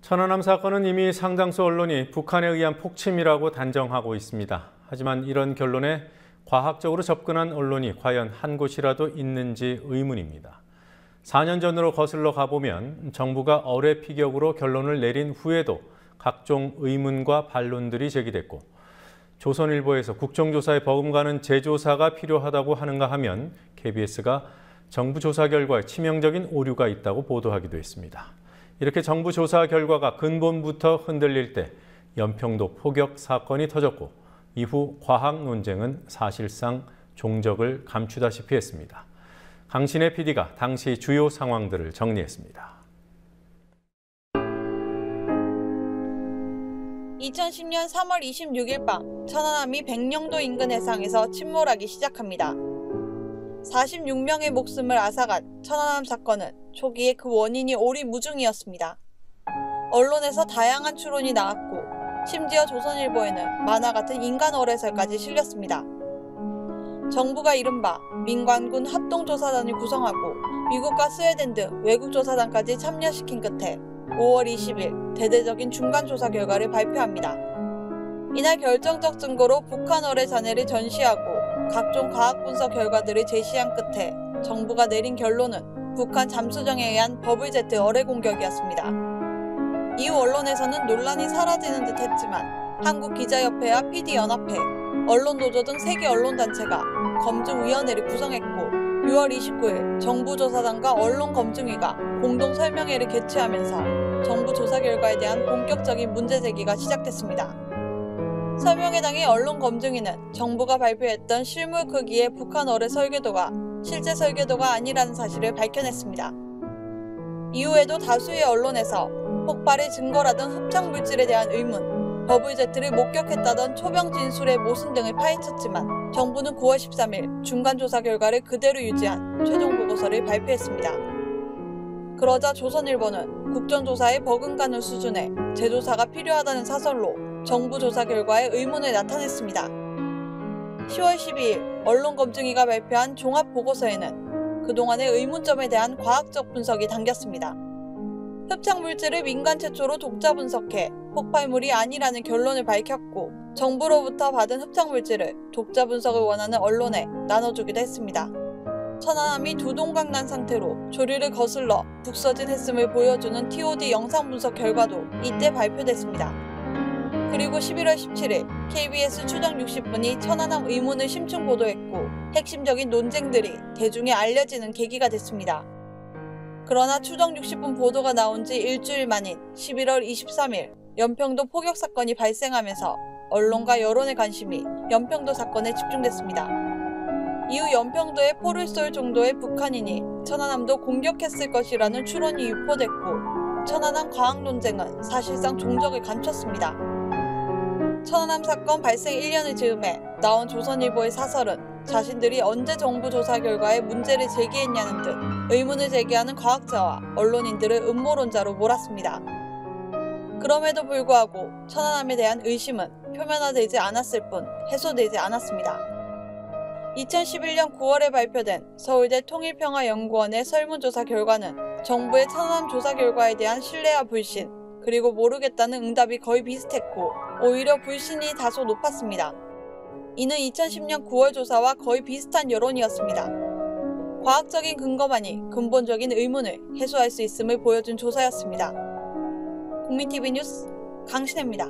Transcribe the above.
천안함 사건은 이미 상당수 언론이 북한에 의한 폭침이라고 단정하고 있습니다. 하지만 이런 결론에 과학적으로 접근한 언론이 과연 한 곳이라도 있는지 의문입니다. 4년 전으로 거슬러 가보면 정부가 어뢰 피격으로 결론을 내린 후에도 각종 의문과 반론들이 제기됐고, 조선일보에서 국정조사에 버금가는 재조사가 필요하다고 하는가 하면 KBS가 정부 조사 결과에 치명적인 오류가 있다고 보도하기도 했습니다. 이렇게 정부 조사 결과가 근본부터 흔들릴 때 연평도 포격 사건이 터졌고, 이후 과학 논쟁은 사실상 종적을 감추다시피 했습니다. 강신혜 PD가 당시 주요 상황들을 정리했습니다. 2010년 3월 26일 밤 천안함이 백령도 인근 해상에서 침몰하기 시작합니다. 46명의 목숨을 앗아간 천안함 사건은 초기에 그 원인이 오리무중이었습니다. 언론에서 다양한 추론이 나왔고, 심지어 조선일보에는 만화 같은 인간 어뢰설까지 실렸습니다. 정부가 이른바 민관군 합동조사단을 구성하고 미국과 스웨덴 등 외국 조사단까지 참여시킨 끝에 5월 20일 대대적인 중간조사 결과를 발표합니다. 이날 결정적 증거로 북한 어뢰 잔해를 전시하고 각종 과학 분석 결과들을 제시한 끝에 정부가 내린 결론은 북한 잠수정에 의한 버블제트 어뢰 공격이었습니다. 이후 언론에서는 논란이 사라지는 듯 했지만 한국기자협회와 PD연합회, 언론노조 등 세계 언론단체가 검증위원회를 구성했고, 6월 29일 정부조사단과 언론검증위가 공동설명회를 개최하면서 정부 조사 결과에 대한 본격적인 문제제기가 시작됐습니다. 설명회장의 언론검증위는 정부가 발표했던 실물 크기의 북한 어뢰 설계도가 실제 설계도가 아니라는 사실을 밝혀냈습니다. 이후에도 다수의 언론에서 폭발의 증거라던 흡착물질에 대한 의문, 버블제트를 목격했다던 초병 진술의 모순 등을 파헤쳤지만 정부는 9월 13일 중간조사 결과를 그대로 유지한 최종 보고서를 발표했습니다. 그러자 조선일보는 국정조사에 버금가는 수준의 재조사가 필요하다는 사설로 정부 조사 결과에 의문을 나타냈습니다. 10월 12일 언론검증위가 발표한 종합보고서에는 그동안의 의문점에 대한 과학적 분석이 담겼습니다. 흡착물질을 민간 최초로 독자 분석해 폭발물이 아니라는 결론을 밝혔고, 정부로부터 받은 흡착물질을 독자 분석을 원하는 언론에 나눠주기도 했습니다. 천안함이 두 동강 난 상태로 조류를 거슬러 북서진 했음을 보여주는 TOD 영상 분석 결과도 이때 발표됐습니다. 그리고 11월 17일 KBS 추정 60분이 천안함 의문을 심층 보도했고, 핵심적인 논쟁들이 대중에 알려지는 계기가 됐습니다. 그러나 추정 60분 보도가 나온 지 일주일 만인 11월 23일 연평도 포격 사건이 발생하면서 언론과 여론의 관심이 연평도 사건에 집중됐습니다. 이후 연평도에 포를 쏠 정도의 북한인이 천안함도 공격했을 것이라는 추론이 유포됐고, 천안함 과학 논쟁은 사실상 종적을 감췄습니다. 천안함 사건 발생 1년을 즈음해 나온 조선일보의 사설은 자신들이 언제 정부 조사 결과에 문제를 제기했냐는 듯 의문을 제기하는 과학자와 언론인들을 음모론자로 몰았습니다. 그럼에도 불구하고 천안함에 대한 의심은 표면화되지 않았을 뿐 해소되지 않았습니다. 2011년 9월에 발표된 서울대 통일평화연구원의 설문조사 결과는 정부의 천안함 조사 결과에 대한 신뢰와 불신, 그리고 모르겠다는 응답이 거의 비슷했고, 오히려 불신이 다소 높았습니다. 이는 2010년 9월 조사와 거의 비슷한 여론이었습니다. 과학적인 근거만이 근본적인 의문을 해소할 수 있음을 보여준 조사였습니다. 국민TV 뉴스 강신혜입니다.